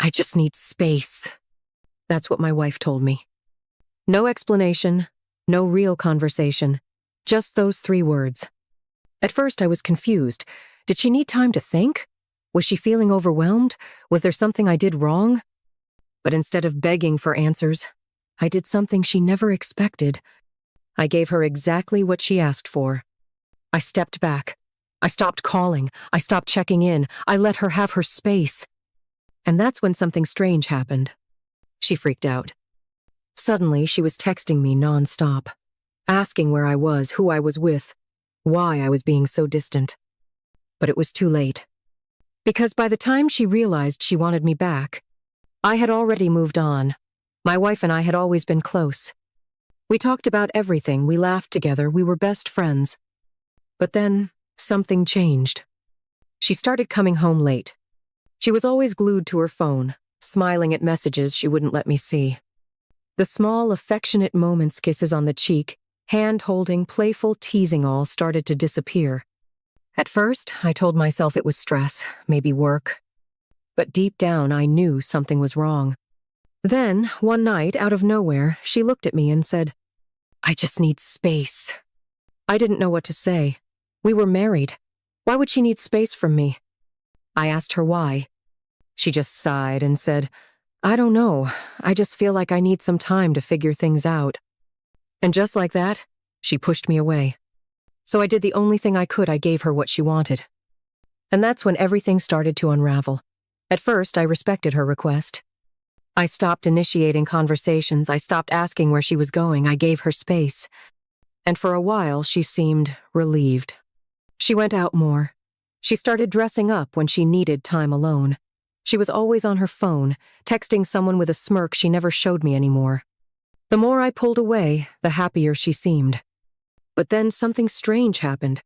I just need space. That's what my wife told me. No explanation, no real conversation, just those 3 words. At first I was confused. Did she need time to think? Was she feeling overwhelmed? Was there something I did wrong? But instead of begging for answers, I did something she never expected. I gave her exactly what she asked for. I stepped back. I stopped calling. I stopped checking in. I let her have her space. And that's when something strange happened. She freaked out. Suddenly, she was texting me nonstop, asking where I was, who I was with, why I was being so distant. But it was too late. Because by the time she realized she wanted me back, I had already moved on. My wife and I had always been close. We talked about everything, we laughed together, we were best friends. But then, something changed. She started coming home late. She was always glued to her phone, smiling at messages she wouldn't let me see. The small, affectionate moments, kisses on the cheek, hand-holding, playful teasing all started to disappear. At first, I told myself it was stress, maybe work. But deep down, I knew something was wrong. Then, one night, out of nowhere, she looked at me and said, "I just need space." I didn't know what to say. We were married. Why would she need space from me? I asked her why. She just sighed and said, "I don't know. I just feel like I need some time to figure things out." And just like that, she pushed me away. So I did the only thing I could. I gave her what she wanted. And that's when everything started to unravel. At first, I respected her request. I stopped initiating conversations. I stopped asking where she was going. I gave her space. And for a while, she seemed relieved. She went out more. She started dressing up when she needed time alone. She was always on her phone, texting someone with a smirk she never showed me anymore. The more I pulled away, the happier she seemed. But then something strange happened.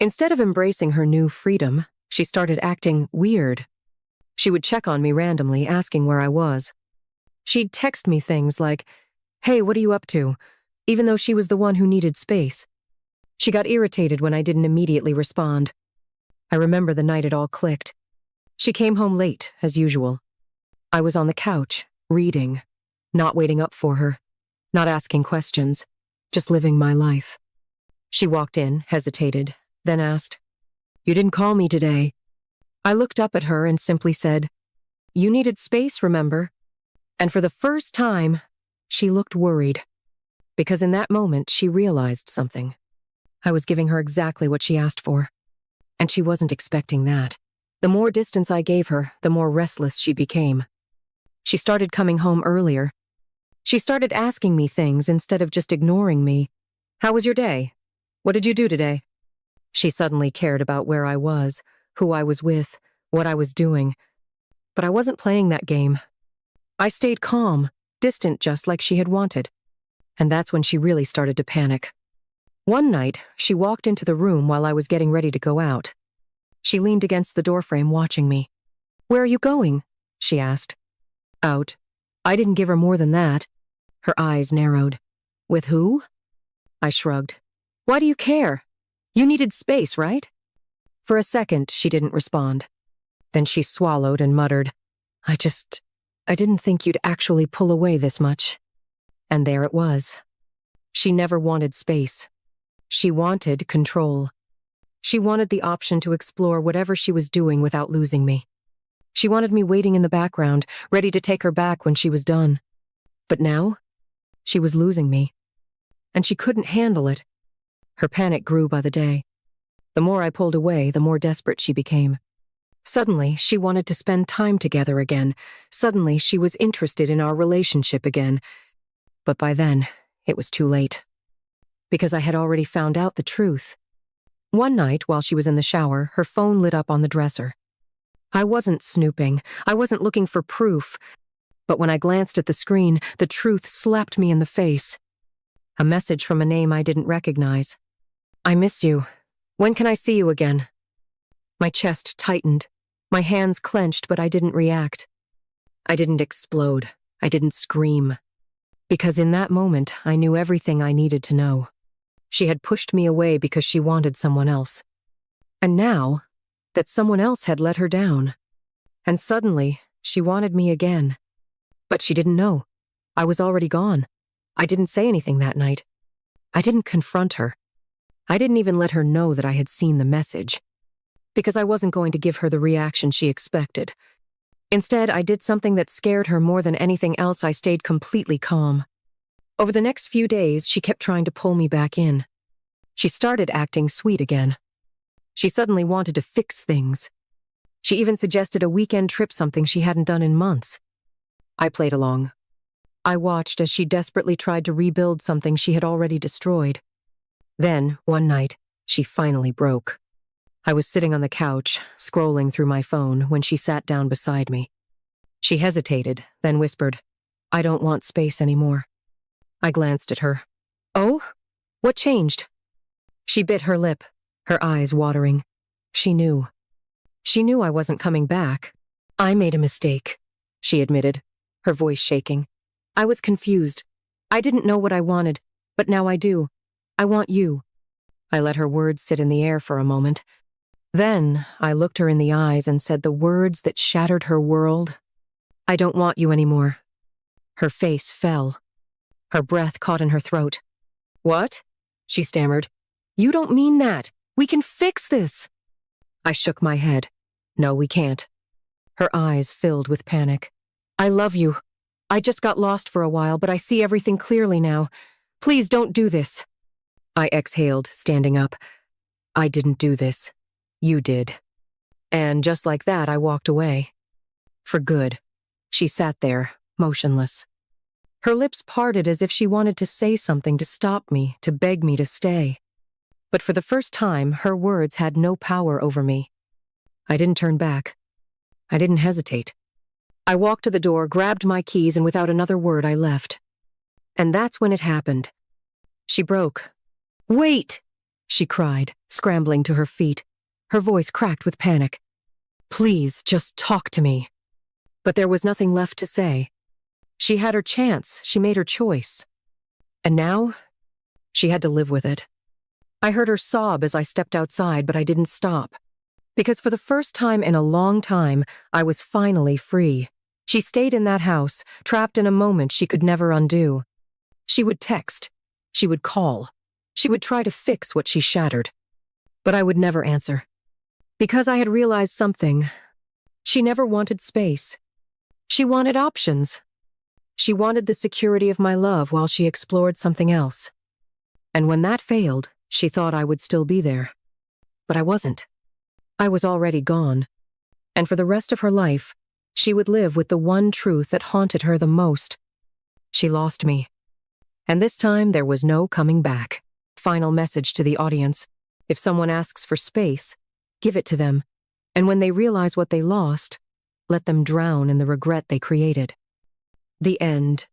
Instead of embracing her new freedom, she started acting weird. She would check on me randomly, asking where I was. She'd text me things like, "Hey, what are you up to?" even though she was the one who needed space. She got irritated when I didn't immediately respond. I remember the night it all clicked. She came home late, as usual. I was on the couch, reading, not waiting up for her, not asking questions, just living my life. She walked in, hesitated, then asked, "You didn't call me today." I looked up at her and simply said, "You needed space, remember?" And for the first time, she looked worried. Because in that moment, she realized something. I was giving her exactly what she asked for. And she wasn't expecting that. The more distance I gave her, the more restless she became. She started coming home earlier. She started asking me things instead of just ignoring me. "How was your day? What did you do today?" She suddenly cared about where I was, who I was with, what I was doing. But I wasn't playing that game. I stayed calm, distant just like she had wanted. And that's when she really started to panic. One night, she walked into the room while I was getting ready to go out. She leaned against the doorframe watching me. "Where are you going?" she asked. "Out." I didn't give her more than that. Her eyes narrowed. "With who?" I shrugged. "Why do you care? You needed space, right?" For a second, she didn't respond. Then she swallowed and muttered, I didn't think you'd actually pull away this much." And there it was. She never wanted space. She wanted control. She wanted the option to explore whatever she was doing without losing me. She wanted me waiting in the background, ready to take her back when she was done. But now, she was losing me. And she couldn't handle it. Her panic grew by the day. The more I pulled away, the more desperate she became. Suddenly, she wanted to spend time together again. Suddenly, she was interested in our relationship again. But by then, it was too late. Because I had already found out the truth. One night, while she was in the shower, her phone lit up on the dresser. I wasn't snooping. I wasn't looking for proof. But when I glanced at the screen, the truth slapped me in the face. A message from a name I didn't recognize. "I miss you. When can I see you again?" My chest tightened. My hands clenched, but I didn't react. I didn't explode. I didn't scream. Because in that moment, I knew everything I needed to know. She had pushed me away because she wanted someone else. And now, that someone else had let her down. And suddenly, She wanted me again. But she didn't know. I was already gone. I didn't say anything that night. I didn't confront her. I didn't even let her know that I had seen the message. Because I wasn't going to give her the reaction she expected. Instead, I did something that scared her more than anything else. I stayed completely calm. Over the next few days, she kept trying to pull me back in. She started acting sweet again. She suddenly wanted to fix things. She even suggested a weekend trip, something she hadn't done in months. I played along. I watched as she desperately tried to rebuild something she had already destroyed. Then, one night, she finally broke. I was sitting on the couch, scrolling through my phone, when she sat down beside me. She hesitated, then whispered, "I don't want space anymore." I glanced at her. "Oh? What changed?" She bit her lip, her eyes watering. She knew. She knew I wasn't coming back. "I made a mistake," she admitted, her voice shaking. "I was confused. I didn't know what I wanted, but now I do. I want you." I let her words sit in the air for a moment. Then I looked her in the eyes and said the words that shattered her world. "I don't want you anymore." Her face fell. Her breath caught in her throat. "What?" she stammered. "You don't mean that. We can fix this." I shook my head. "No, we can't." Her eyes filled with panic. "I love you. I just got lost for a while, but I see everything clearly now. Please don't do this." I exhaled, standing up. "I didn't do this. You did." And just like that, I walked away. For good. She sat there, motionless. Her lips parted as if she wanted to say something to stop me, to beg me to stay. But for the first time, her words had no power over me. I didn't turn back. I didn't hesitate. I walked to the door, grabbed my keys, and without another word, I left. And that's when it happened. She broke. "Wait!" she cried, scrambling to her feet. Her voice cracked with panic. "Please, just talk to me." But there was nothing left to say. She had her chance. She made her choice. And now, she had to live with it. I heard her sob as I stepped outside, but I didn't stop. Because for the first time in a long time, I was finally free. She stayed in that house, trapped in a moment she could never undo. She would text. She would call. She would try to fix what she shattered. But I would never answer. Because I had realized something. She never wanted space. She wanted options. She wanted the security of my love while she explored something else. And when that failed, she thought I would still be there. But I wasn't. I was already gone. And for the rest of her life, she would live with the one truth that haunted her the most. She lost me. And this time there was no coming back. Final message to the audience. If someone asks for space, give it to them. And when they realize what they lost, let them drown in the regret they created. The end.